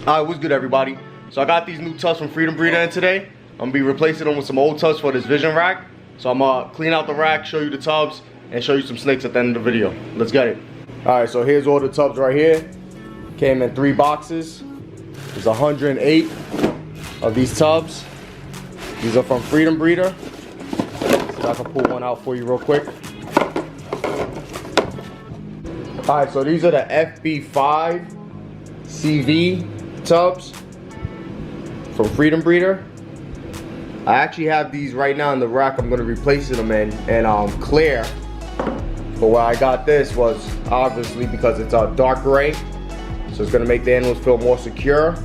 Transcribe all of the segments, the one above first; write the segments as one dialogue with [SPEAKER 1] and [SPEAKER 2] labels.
[SPEAKER 1] Alright, what's good everybody? So I got these new tubs from Freedom Breeder in today. I'm gonna be replacing them with some old tubs for this vision rack. So I'm gonna clean out the rack, show you the tubs, and show you some snakes at the end of the video. Let's get it. Alright, so here's all the tubs right here. Came in 3 boxes. There's 108 of these tubs. These are from Freedom Breeder. So I can pull one out for you real quick. Alright, so these are the FB5 CV tubs from Freedom Breeder. I actually have these right now in the rack I'm going to replace them in clear. But why I got this was obviously because it's a dark gray, so it's going to make the animals feel more secure.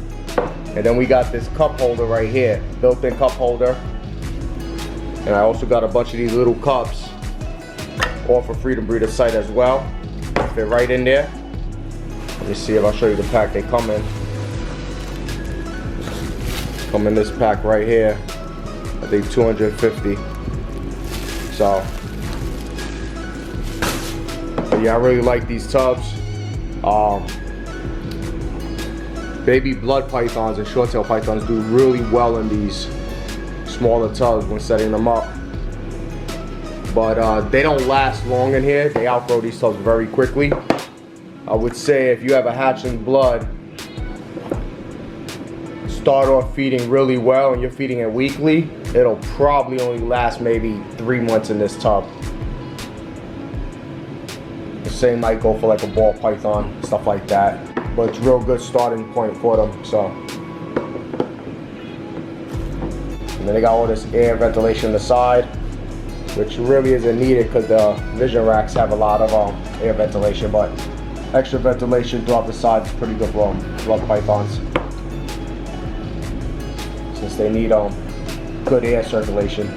[SPEAKER 1] And then we got this cup holder right here, built-in cup holder. And I also got a bunch of these little cups off of Freedom Breeder site as well. Fit right in there. Let me see if I'll show you the pack they come in. Come in this pack right here. I think 250. So yeah, I really like these tubs. Baby blood pythons and short-tailed pythons do really well in these smaller tubs when setting them up. But they don't last long in here. They outgrow these tubs very quickly. I would say if you have a hatchling blood, start off feeding really well and you're feeding it weekly, it'll probably only last maybe 3 months in this tub. The same might go for like a ball python, stuff like that. But it's a real good starting point for them. So, and then they got all this air ventilation on the side, which really isn't needed because the vision racks have a lot of air ventilation, but extra ventilation throughout the sides is pretty good for blood pythons, since they need good air circulation.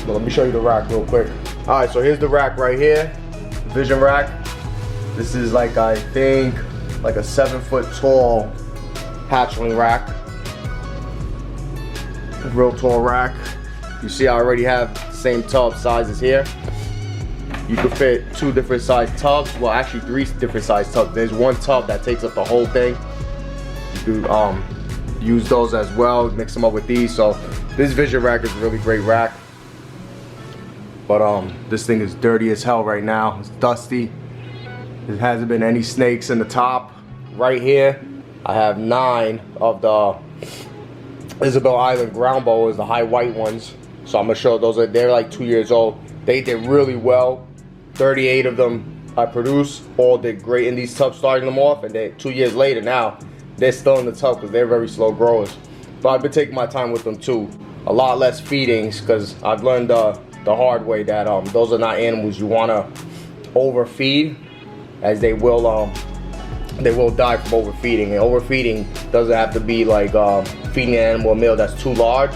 [SPEAKER 1] But let me show you the rack real quick. Alright, so here's the rack right here, vision rack. This is like, I think, like a 7-foot tall hatchling rack. Real tall rack. You see I already have the same tub sizes here. You can fit 2 different size tubs. Well, actually 3 different size tubs. There's one tub that takes up the whole thing. You can use those as well, mix them up with these. So this vision rack is a really great rack. But this thing is dirty as hell right now. It's dusty. There hasn't been any snakes in the top. Right here, I have 9 of the Isabel Island ground boas, the high white ones. So I'm gonna show those. They're like 2 years old. They did really well. 38 of them I produced. All did great in these tubs, starting them off. And then 2 years later now, they're still in the tub because they're very slow growers. But I've been taking my time with them too. A lot less feedings because I've learned the hard way that those are not animals you want to overfeed, as they will die from overfeeding. And overfeeding doesn't have to be like feeding an animal a meal that's too large.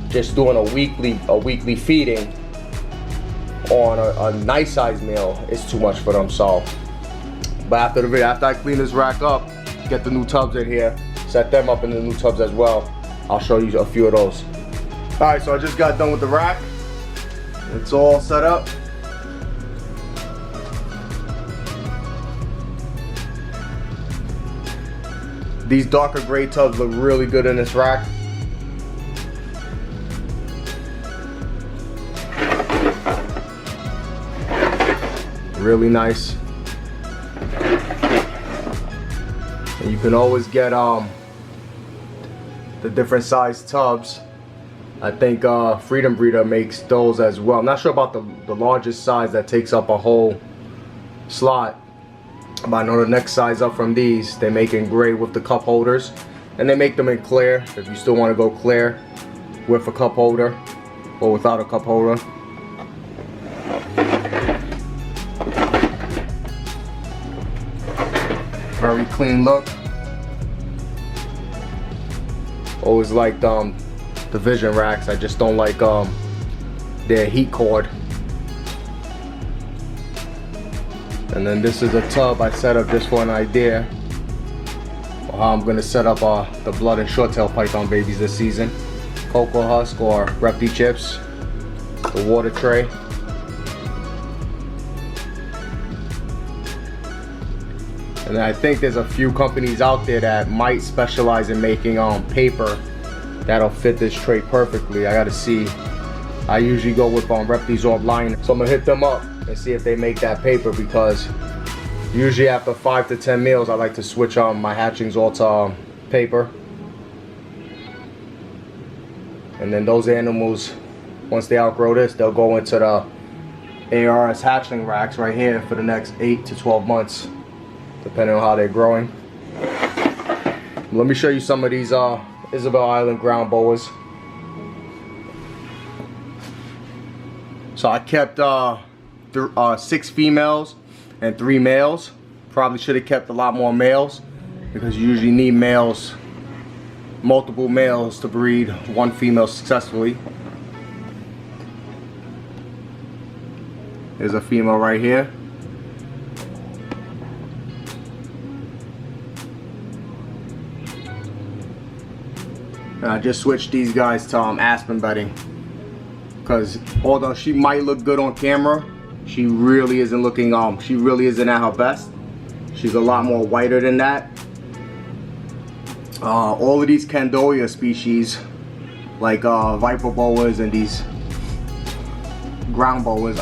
[SPEAKER 1] Just doing a weekly feeding on a nice size meal is too much for them. So, but after the video, after I clean this rack up, get the new tubs in here, set them up in the new tubs as well, I'll show you a few of those. Alright, so I just got done with the rack. It's all set up. These darker gray tubs look really good in this rack. Really nice. And you can always get the different size tubs. I think Freedom Breeder makes those as well. I'm not sure about the largest size that takes up a whole slot, but I know the next size up from these they make in gray with the cup holders, and they make them in clear if you still want to go clear with a cup holder or without a cup holder. Very clean look. Always liked the vision racks. I just don't like their heat cord. And then this is a tub I set up just for an idea of how I'm gonna set up the blood and short-tailed python babies this season. Cocoa husk or Repti chips, the water tray. And I think there's a few companies out there that might specialize in making paper that'll fit this tray perfectly. I gotta see. I usually go with Reptiles line, so I'm gonna hit them up and see if they make that paper, because usually after 5 to 10 meals I like to switch my hatchlings all to paper. And then those animals, once they outgrow this, they'll go into the ARS hatchling racks right here for the next 8 to 12 months, depending on how they're growing. Let me show you some of these Isabel Island ground boas. So I kept 6 females and 3 males. Probably should have kept a lot more males, because you usually need males, multiple males, to breed one female successfully. There's a female right here. And I just switched these guys to aspen bedding, because although she might look good on camera, she really isn't looking she really isn't at her best. She's a lot more whiter than that. All of these Candolia species, like viper boas and these ground boas,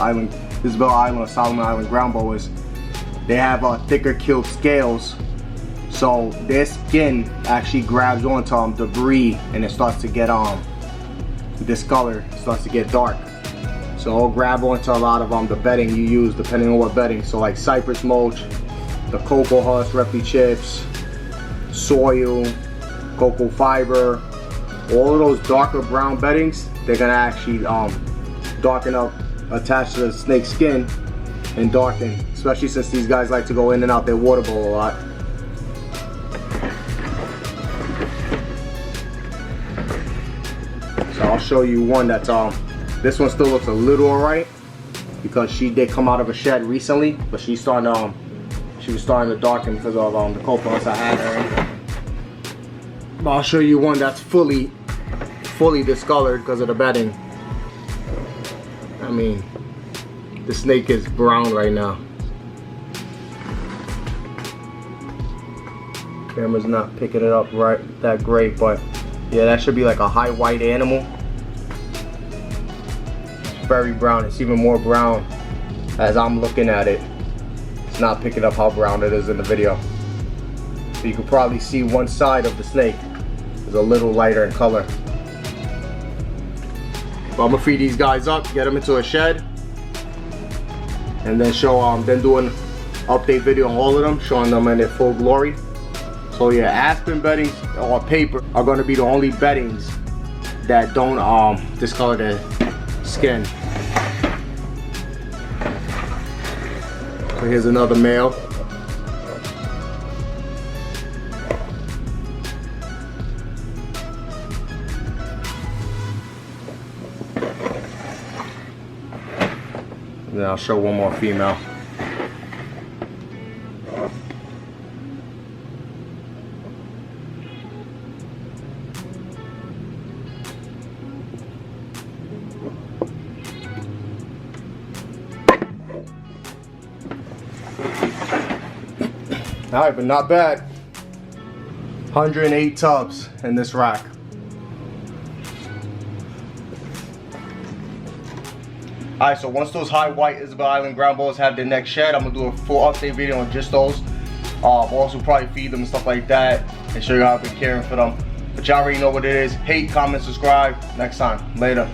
[SPEAKER 1] Isabel Island or Solomon Island ground boas, they have thicker keeled scales, so their skin actually grabs onto debris and it starts to get discolored, starts to get dark. So it'll grab onto a lot of the bedding you use, depending on what bedding. So like cypress mulch, the cocoa husk, Repti chips, soil, cocoa fiber, all of those darker brown beddings, they're gonna actually darken up, attach to the snake's skin and darken, especially since these guys like to go in and out their water bowl a lot. So I'll show you one that's this one still looks a little alright, because she did come out of a shed recently, but she's starting she was starting to darken because of the cocoa husk I had her in. But I'll show you one that's fully discolored because of the bedding. I mean, the snake is brown right now. Camera's not picking it up that great, but yeah, that should be like a high white animal. It's very brown. It's even more brown as I'm looking at it. It's not picking up how brown it is in the video. So you can probably see one side of the snake is a little lighter in color. But I'm gonna feed these guys up, get them into a shed, and then then do an update video on all of them, showing them in their full glory. So yeah, aspen beddings or paper are gonna be the only beddings that don't discolor their skin. So here's another male. Then I'll show one more female. Alright, but not bad. 108 tubs in this rack. Alright, so once those high white Isabel Island ground boas have their next shed, I'm gonna do a full update video on just those. I'll also probably feed them and stuff like that and show you how I've been caring for them. But y'all already know what it is. Hate, comment, subscribe. Next time. Later.